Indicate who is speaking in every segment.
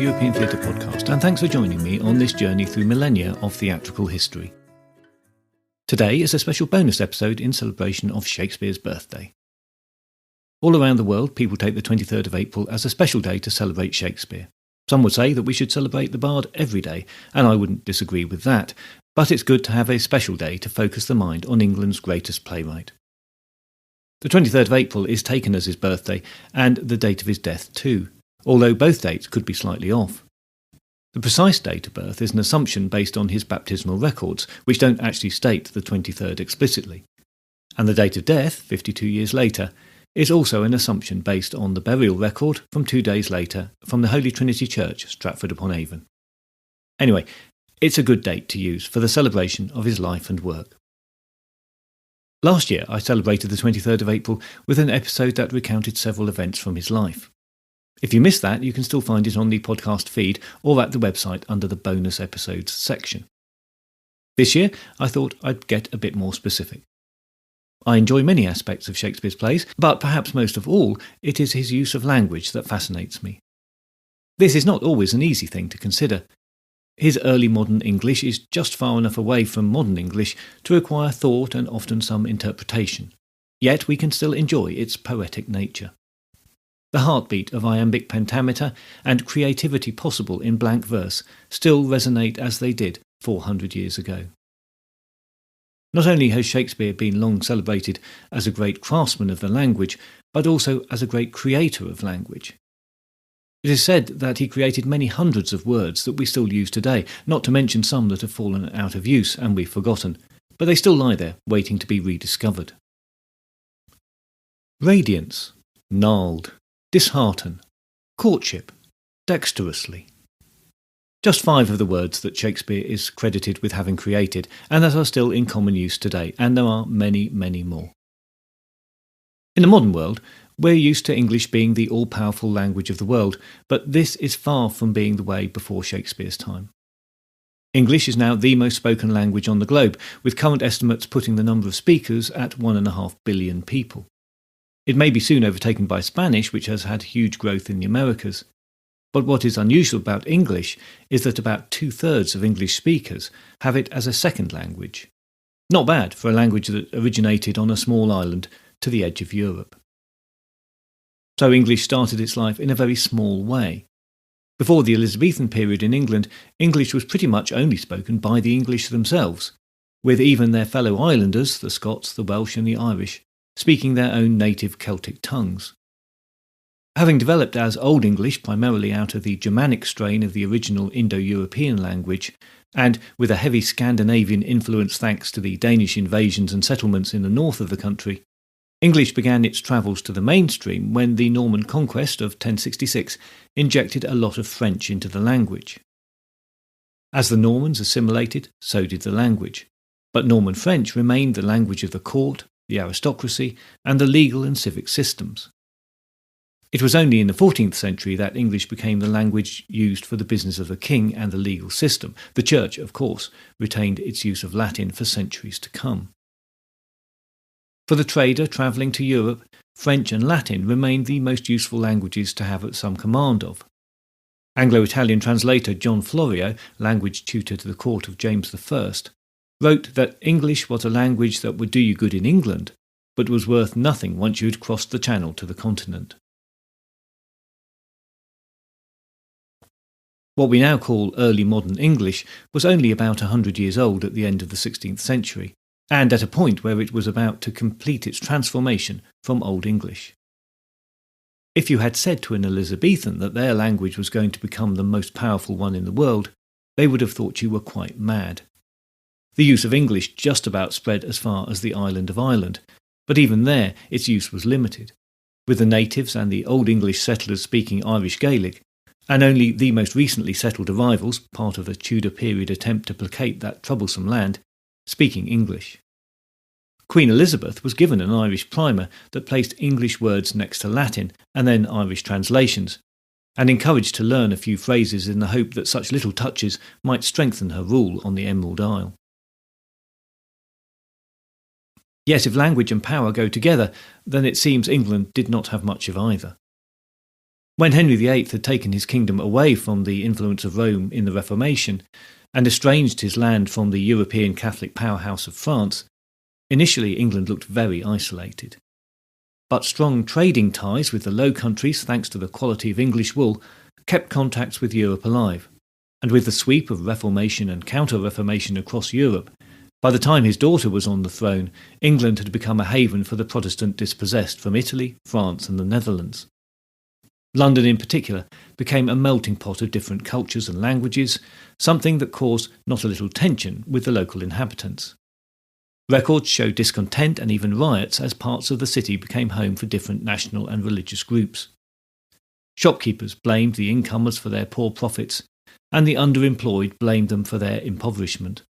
Speaker 1: European Theatre Podcast, and thanks for joining me on this journey through millennia of theatrical history. Today is a special bonus episode in celebration of Shakespeare's birthday. All around the world, people take the 23rd of April as a special day to celebrate Shakespeare. Some would say that we should celebrate the Bard every day, and I wouldn't disagree with that, but it's good to have a special day to focus the mind on England's greatest playwright. The 23rd of April is taken as his birthday, and the date of his death too, although both dates could be slightly off. The precise date of birth is an assumption based on his baptismal records, which don't actually state the 23rd explicitly. And the date of death, 52 years later, is also an assumption based on the burial record from 2 days later from the Holy Trinity Church, Stratford-upon-Avon. Anyway, it's a good date to use for the celebration of his life and work. Last year I celebrated the 23rd of April with an episode that recounted several events from his life. If you missed that, you can still find it on the podcast feed or at the website under the bonus episodes section. This year I thought I'd get a bit more specific. I enjoy many aspects of Shakespeare's plays, but perhaps most of all, it is his use of language that fascinates me. This is not always an easy thing to consider. His early modern English is just far enough away from modern English to require thought and often some interpretation, yet we can still enjoy its poetic nature. The heartbeat of iambic pentameter and creativity possible in blank verse still resonate as they did 400 years ago. Not only has Shakespeare been long celebrated as a great craftsman of the language, but also as a great creator of language. It is said that he created many hundreds of words that we still use today, not to mention some that have fallen out of use and we've forgotten, but they still lie there, waiting to be rediscovered. Radiance, gnarled, dishearten, courtship, dexterously. Just 5 of the words that Shakespeare is credited with having created, and that are still in common use today, and there are many, many more. In the modern world, we're used to English being the all-powerful language of the world, but this is far from being the way before Shakespeare's time. English is now the most spoken language on the globe, with current estimates putting the number of speakers at 1.5 billion people. It may be soon overtaken by Spanish, which has had huge growth in the Americas. But what is unusual about English is that about 2/3 of English speakers have it as a second language. Not bad for a language that originated on a small island to the edge of Europe. So English started its life in a very small way. Before the Elizabethan period in England, English was pretty much only spoken by the English themselves, with even their fellow islanders, the Scots, the Welsh and the Irish, speaking their own native Celtic tongues. Having developed as Old English primarily out of the Germanic strain of the original Indo-European language, and with a heavy Scandinavian influence thanks to the Danish invasions and settlements in the north of the country, English began its travels to the mainstream when the Norman conquest of 1066 injected a lot of French into the language. As the Normans assimilated, so did the language, but Norman French remained the language of the court, the aristocracy, and the legal and civic systems. It was only in the 14th century that English became the language used for the business of the king and the legal system. The Church, of course, retained its use of Latin for centuries to come. For the trader travelling to Europe, French and Latin remained the most useful languages to have at some command of. Anglo-Italian translator John Florio, language tutor to the court of James I, wrote that English was a language that would do you good in England, but was worth nothing once you had crossed the Channel to the continent. What we now call early modern English was only about 100 years old at the end of the 16th century, and at a point where it was about to complete its transformation from Old English. If you had said to an Elizabethan that their language was going to become the most powerful one in the world, they would have thought you were quite mad. The use of English just about spread as far as the island of Ireland, but even there its use was limited, with the natives and the Old English settlers speaking Irish Gaelic, and only the most recently settled arrivals, part of a Tudor period attempt to placate that troublesome land, speaking English. Queen Elizabeth was given an Irish primer that placed English words next to Latin and then Irish translations, and encouraged to learn a few phrases in the hope that such little touches might strengthen her rule on the Emerald Isle. Yet if language and power go together, then it seems England did not have much of either. When Henry VIII had taken his kingdom away from the influence of Rome in the Reformation and estranged his land from the European Catholic powerhouse of France, initially England looked very isolated. But strong trading ties with the Low Countries, thanks to the quality of English wool, kept contacts with Europe alive, and with the sweep of Reformation and Counter-Reformation across Europe, by the time his daughter was on the throne, England had become a haven for the Protestant dispossessed from Italy, France and the Netherlands. London in particular became a melting pot of different cultures and languages, something that caused not a little tension with the local inhabitants. Records show discontent and even riots as parts of the city became home for different national and religious groups. Shopkeepers blamed the incomers for their poor profits, and the underemployed blamed them for their impoverishment.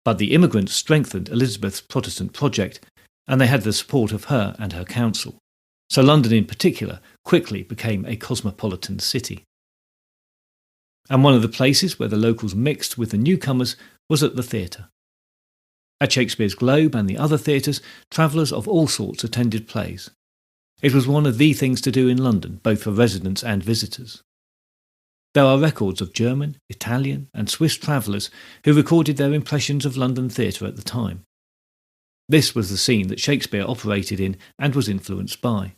Speaker 1: But the immigrants strengthened Elizabeth's Protestant project, and they had the support of her and her council. So London in particular quickly became a cosmopolitan city. And one of the places where the locals mixed with the newcomers was at the theatre. At Shakespeare's Globe and the other theatres, travellers of all sorts attended plays. It was one of the things to do in London, both for residents and visitors. There are records of German, Italian and Swiss travellers who recorded their impressions of London theatre at the time. This was the scene that Shakespeare operated in and was influenced by.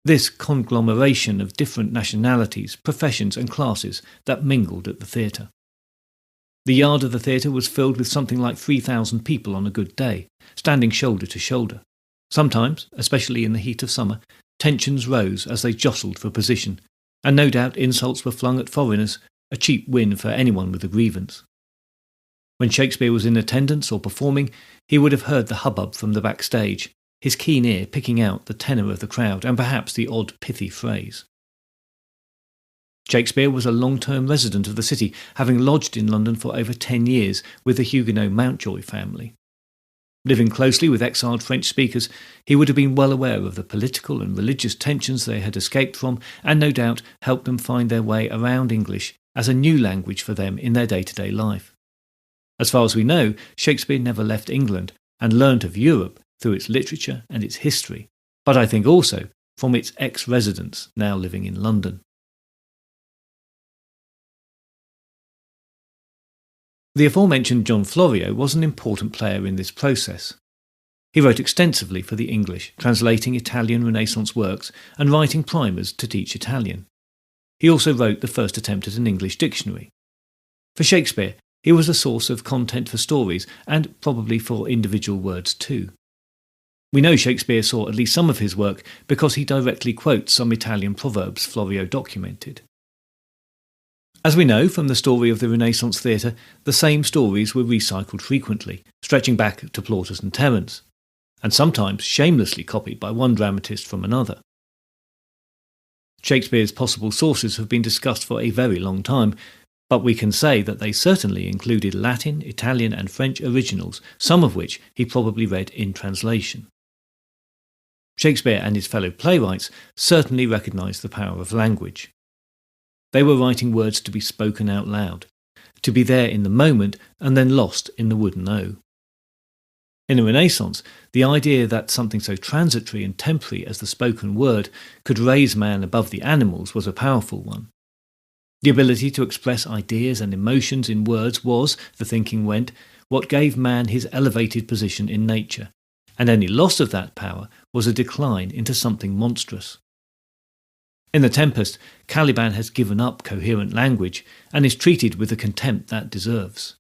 Speaker 1: This conglomeration of different nationalities, professions and classes that mingled at the theatre. The yard of the theatre was filled with something like 3,000 people on a good day, standing shoulder to shoulder. Sometimes, especially in the heat of summer, tensions rose as they jostled for position, and no doubt insults were flung at foreigners, a cheap win for anyone with a grievance. When Shakespeare was in attendance or performing, he would have heard the hubbub from the backstage, his keen ear picking out the tenor of the crowd and perhaps the odd pithy phrase. Shakespeare was a long-term resident of the city, having lodged in London for over 10 years with the Huguenot Mountjoy family. Living closely with exiled French speakers, he would have been well aware of the political and religious tensions they had escaped from, and no doubt helped them find their way around English as a new language for them in their day-to-day life. As far as we know, Shakespeare never left England and learnt of Europe through its literature and its history, but I think also from its ex-residents now living in London. The aforementioned John Florio was an important player in this process. He wrote extensively for the English, translating Italian Renaissance works and writing primers to teach Italian. He also wrote the first attempt at an English dictionary. For Shakespeare, he was a source of content for stories and probably for individual words too. We know Shakespeare saw at least some of his work because he directly quotes some Italian proverbs Florio documented. As we know from the story of the Renaissance theatre, the same stories were recycled frequently, stretching back to Plautus and Terence, and sometimes shamelessly copied by one dramatist from another. Shakespeare's possible sources have been discussed for a very long time, but we can say that they certainly included Latin, Italian and French originals, some of which he probably read in translation. Shakespeare and his fellow playwrights certainly recognised the power of language. They were writing words to be spoken out loud, to be there in the moment and then lost in the wooden O. In the Renaissance, the idea that something so transitory and temporary as the spoken word could raise man above the animals was a powerful one. The ability to express ideas and emotions in words was, the thinking went, what gave man his elevated position in nature, and any loss of that power was a decline into something monstrous. In The Tempest, Caliban has given up coherent language and is treated with the contempt that deserves.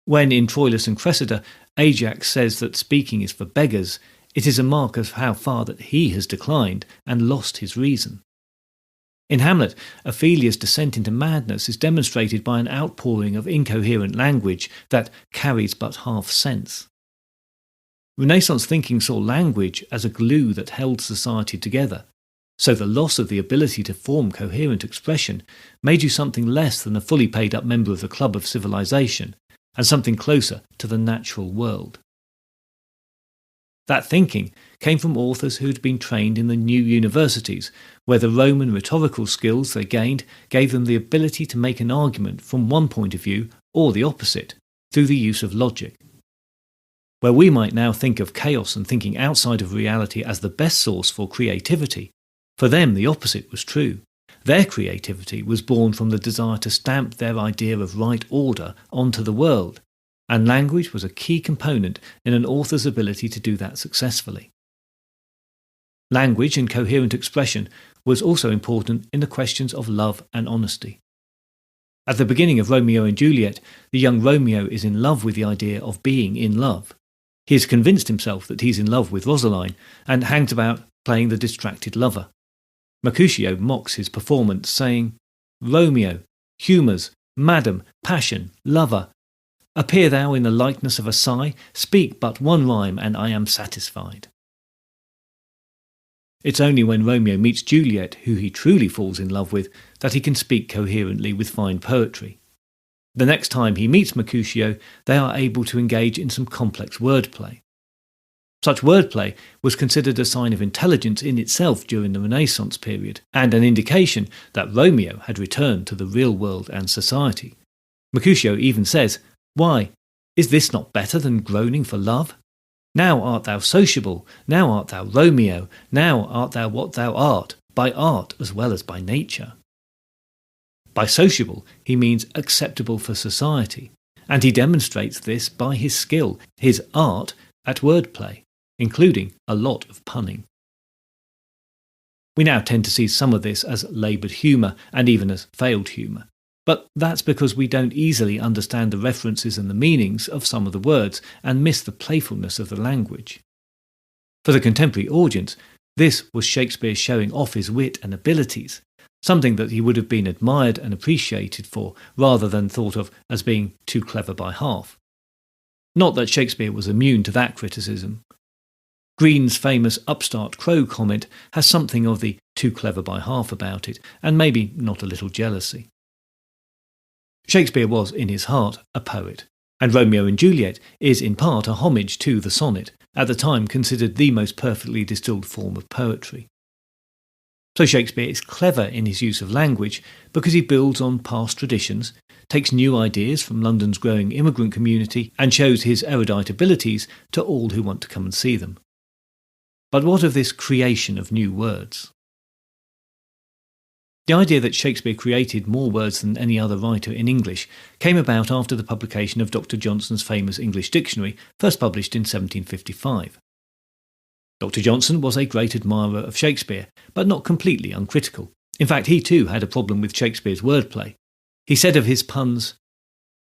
Speaker 1: When in Troilus and Cressida, Ajax says that speaking is for beggars, it is a mark of how far that he has declined and lost his reason. In Hamlet, Ophelia's descent into madness is demonstrated by an outpouring of incoherent language that carries but half sense. Renaissance thinking saw language as a glue that held society together, so the loss of the ability to form coherent expression made you something less than a fully paid-up member of the club of civilization, and something closer to the natural world. That thinking came from authors who had been trained in the new universities, where the Roman rhetorical skills they gained gave them the ability to make an argument from one point of view or the opposite, through the use of logic. Where we might now think of chaos and thinking outside of reality as the best source for creativity, for them the opposite was true. Their creativity was born from the desire to stamp their idea of right order onto the world, and language was a key component in an author's ability to do that successfully. Language and coherent expression was also important in the questions of love and honesty. At the beginning of Romeo and Juliet, the young Romeo is in love with the idea of being in love. He has convinced himself that he's in love with Rosaline and hangs about playing the distracted lover. Mercutio mocks his performance, saying, "Romeo, humours, madam, passion, lover, appear thou in the likeness of a sigh, speak but one rhyme and I am satisfied." It's only when Romeo meets Juliet, who he truly falls in love with, that he can speak coherently with fine poetry. The next time he meets Mercutio, they are able to engage in some complex wordplay. Such wordplay was considered a sign of intelligence in itself during the Renaissance period, and an indication that Romeo had returned to the real world and society. Mercutio even says, "Why, is this not better than groaning for love? Now art thou sociable, now art thou Romeo, now art thou what thou art, by art as well as by nature." By sociable, he means acceptable for society, and he demonstrates this by his skill, his art, at wordplay, including a lot of punning. We now tend to see some of this as laboured humour and even as failed humour, but that's because we don't easily understand the references and the meanings of some of the words and miss the playfulness of the language. For the contemporary audience, this was Shakespeare showing off his wit and abilities, something that he would have been admired and appreciated for rather than thought of as being too clever by half. Not that Shakespeare was immune to that criticism. Green's famous upstart crow comment has something of the too clever by half about it, and maybe not a little jealousy. Shakespeare was, in his heart, a poet, and Romeo and Juliet is in part a homage to the sonnet, at the time considered the most perfectly distilled form of poetry. So Shakespeare is clever in his use of language because he builds on past traditions, takes new ideas from London's growing immigrant community, and shows his erudite abilities to all who want to come and see them. But what of this creation of new words? The idea that Shakespeare created more words than any other writer in English came about after the publication of Dr. Johnson's famous English dictionary, first published in 1755. Dr. Johnson was a great admirer of Shakespeare, but not completely uncritical. In fact, he too had a problem with Shakespeare's wordplay. He said of his puns,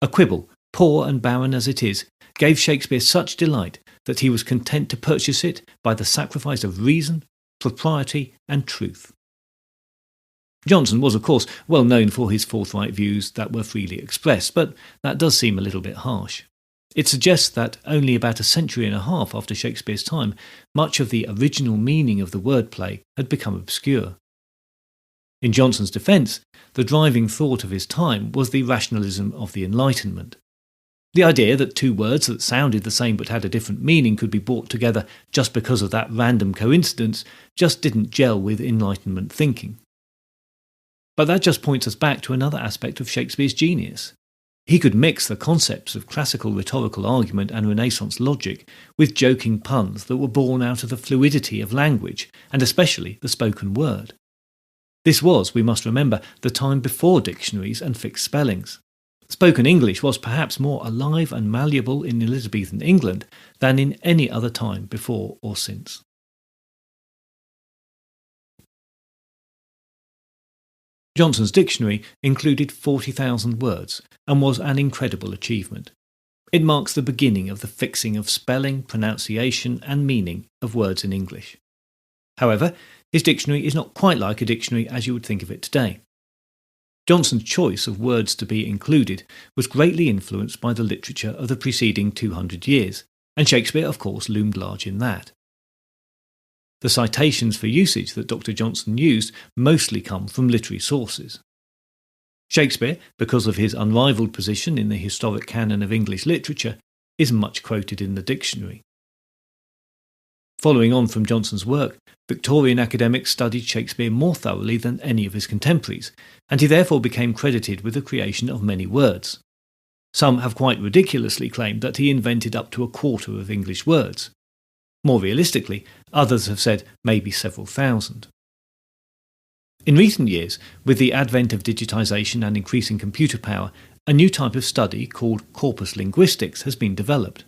Speaker 1: "A quibble, poor and barren as it is, gave Shakespeare such delight that he was content to purchase it by the sacrifice of reason, propriety, and truth." Johnson was, of course, well known for his forthright views that were freely expressed, but that does seem a little bit harsh. It suggests that only about a century and a half after Shakespeare's time, much of the original meaning of the wordplay had become obscure. In Johnson's defence, the driving thought of his time was the rationalism of the Enlightenment. The idea that two words that sounded the same but had a different meaning could be brought together just because of that random coincidence just didn't gel with Enlightenment thinking. But that just points us back to another aspect of Shakespeare's genius. He could mix the concepts of classical rhetorical argument and Renaissance logic with joking puns that were born out of the fluidity of language, and especially the spoken word. This was, we must remember, the time before dictionaries and fixed spellings. Spoken English was perhaps more alive and malleable in Elizabethan England than in any other time before or since. Johnson's dictionary included 40,000 words and was an incredible achievement. It marks the beginning of the fixing of spelling, pronunciation and meaning of words in English. However, his dictionary is not quite like a dictionary as you would think of it today. Johnson's choice of words to be included was greatly influenced by the literature of the preceding 200 years, and Shakespeare, of course, loomed large in that. The citations for usage that Dr. Johnson used mostly come from literary sources. Shakespeare, because of his unrivalled position in the historic canon of English literature, is much quoted in the dictionary. Following on from Johnson's work, Victorian academics studied Shakespeare more thoroughly than any of his contemporaries, and he therefore became credited with the creation of many words. Some have quite ridiculously claimed that he invented up to a quarter of English words. More realistically, others have said maybe several thousand. In recent years, with the advent of digitisation and increasing computer power, a new type of study called corpus linguistics has been developed.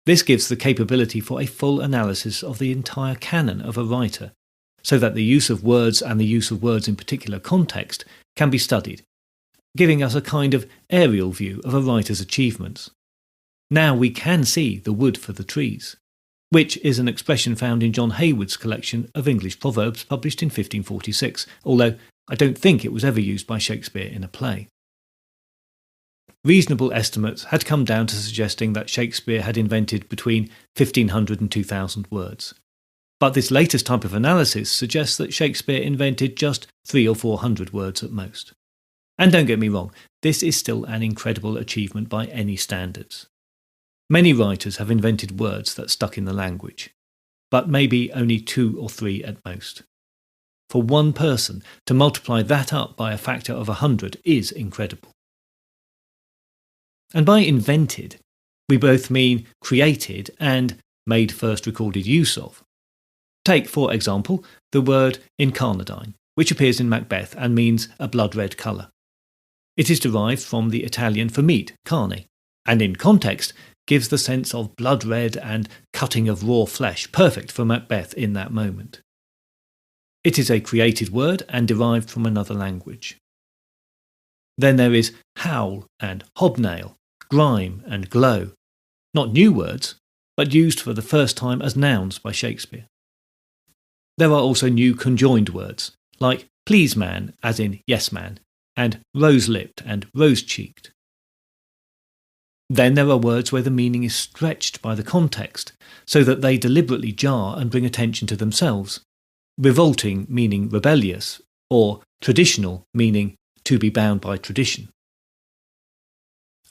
Speaker 1: This gives the capability for a full analysis of the entire canon of a writer, so that the use of words and the use of words in particular context can be studied, giving us a kind of aerial view of a writer's achievements. Now we can see the wood for the trees, which is an expression found in John Hayward's collection of English proverbs published in 1546, although I don't think it was ever used by Shakespeare in a play. Reasonable estimates had come down to suggesting that Shakespeare had invented between 1,500 and 2,000 words. But this latest type of analysis suggests that Shakespeare invented just 300 or 400 words at most. And don't get me wrong, this is still an incredible achievement by any standards. Many writers have invented words that stuck in the language, but maybe only 2 or 3 at most. For one person to multiply that up by a factor of 100 is incredible. And by invented, we both mean created and made first recorded use of. Take, for example, the word incarnadine, which appears in Macbeth and means a blood-red colour. It is derived from the Italian for meat, carne, and in context gives the sense of blood-red and cutting of raw flesh, perfect for Macbeth in that moment. It is a created word and derived from another language. Then there is howl and hobnail, grime and glow, not new words, but used for the first time as nouns by Shakespeare. There are also new conjoined words, like please man, as in yes man, and rose-lipped and rose-cheeked. Then there are words where the meaning is stretched by the context, so that they deliberately jar and bring attention to themselves. Revolting meaning rebellious, or traditional meaning to be bound by tradition.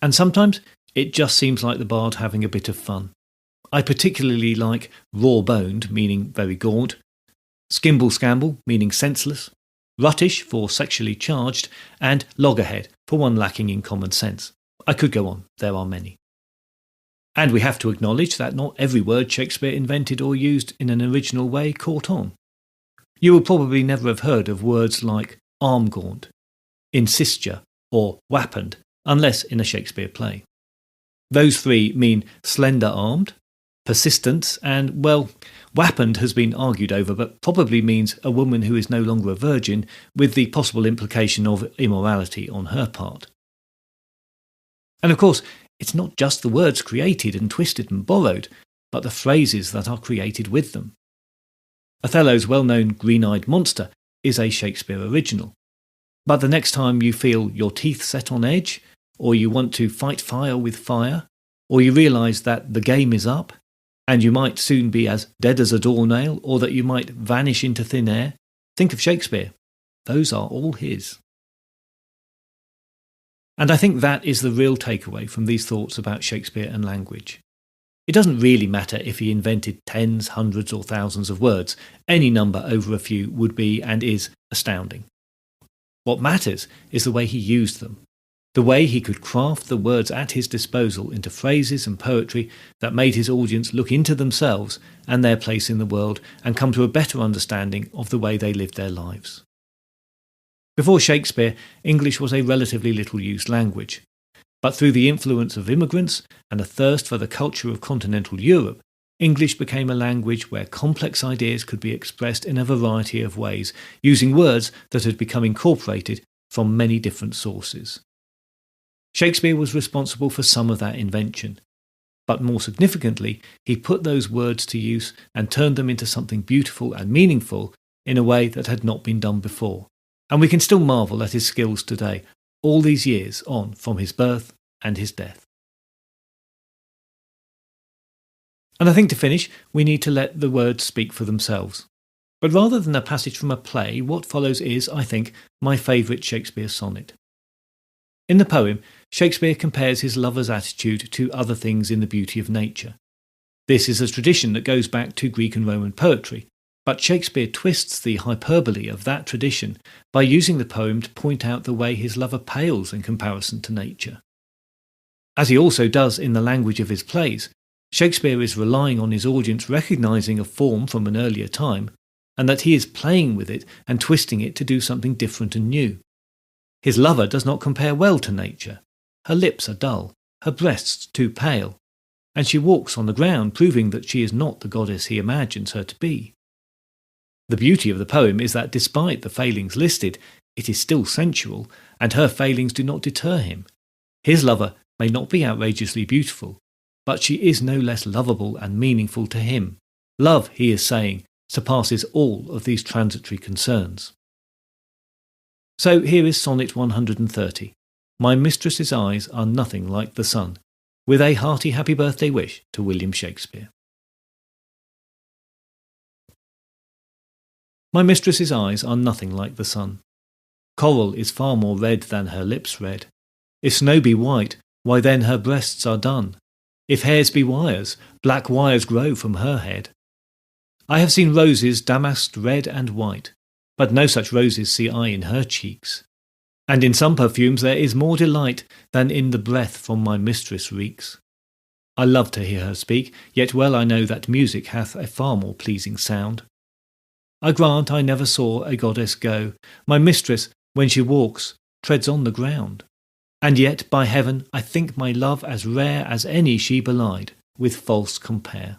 Speaker 1: And sometimes it just seems like the bard having a bit of fun. I particularly like raw-boned, meaning very gaunt, skimble-scamble, meaning senseless, ruttish for sexually charged, and loggerhead for one lacking in common sense. I could go on, there are many. And we have to acknowledge that not every word Shakespeare invented or used in an original way caught on. You will probably never have heard of words like arm-gaunt, insisture, or wappened, unless in a Shakespeare play. Those 3 mean slender-armed, persistence, and, well, wappened has been argued over, but probably means a woman who is no longer a virgin, with the possible implication of immorality on her part. And of course, it's not just the words created and twisted and borrowed, but the phrases that are created with them. Othello's well-known green-eyed monster is a Shakespeare original. But the next time you feel your teeth set on edge, or you want to fight fire with fire, or you realise that the game is up, and you might soon be as dead as a doornail, or that you might vanish into thin air, think of Shakespeare. Those are all his. And I think that is the real takeaway from these thoughts about Shakespeare and language. It doesn't really matter if he invented tens, hundreds or thousands of words. Any number over a few would be and is astounding. What matters is the way he used them, the way he could craft the words at his disposal into phrases and poetry that made his audience look into themselves and their place in the world and come to a better understanding of the way they lived their lives. Before Shakespeare, English was a relatively little used language, but through the influence of immigrants and a thirst for the culture of continental Europe, English became a language where complex ideas could be expressed in a variety of ways, using words that had become incorporated from many different sources. Shakespeare was responsible for some of that invention, but more significantly, he put those words to use and turned them into something beautiful and meaningful in a way that had not been done before. And we can still marvel at his skills today, all these years on from his birth and his death. And I think to finish, we need to let the words speak for themselves. But rather than a passage from a play, what follows is, I think, my favourite Shakespeare sonnet. In the poem, Shakespeare compares his lover's attitude to other things in the beauty of nature. This is a tradition that goes back to Greek and Roman poetry, but Shakespeare twists the hyperbole of that tradition by using the poem to point out the way his lover pales in comparison to nature. As he also does in the language of his plays, Shakespeare is relying on his audience recognising a form from an earlier time, and that he is playing with it and twisting it to do something different and new. His lover does not compare well to nature. Her lips are dull, her breasts too pale, and she walks on the ground, proving that she is not the goddess he imagines her to be. The beauty of the poem is that despite the failings listed, it is still sensual, and her failings do not deter him. His lover may not be outrageously beautiful, but she is no less lovable and meaningful to him. Love, he is saying, surpasses all of these transitory concerns. So here is Sonnet 130. My mistress's eyes are nothing like the sun, with a hearty happy birthday wish to William Shakespeare. My mistress's eyes are nothing like the sun. Coral is far more red than her lips red. If snow be white, why then her breasts are dun. If hairs be wires, black wires grow from her head. I have seen roses damasked red and white, but no such roses see I in her cheeks. And in some perfumes there is more delight than in the breath from my mistress reeks. I love to hear her speak, yet well I know that music hath a far more pleasing sound. I grant I never saw a goddess go. My mistress, when she walks, treads on the ground. And yet, by heaven, I think my love as rare as any she belied, with false compare.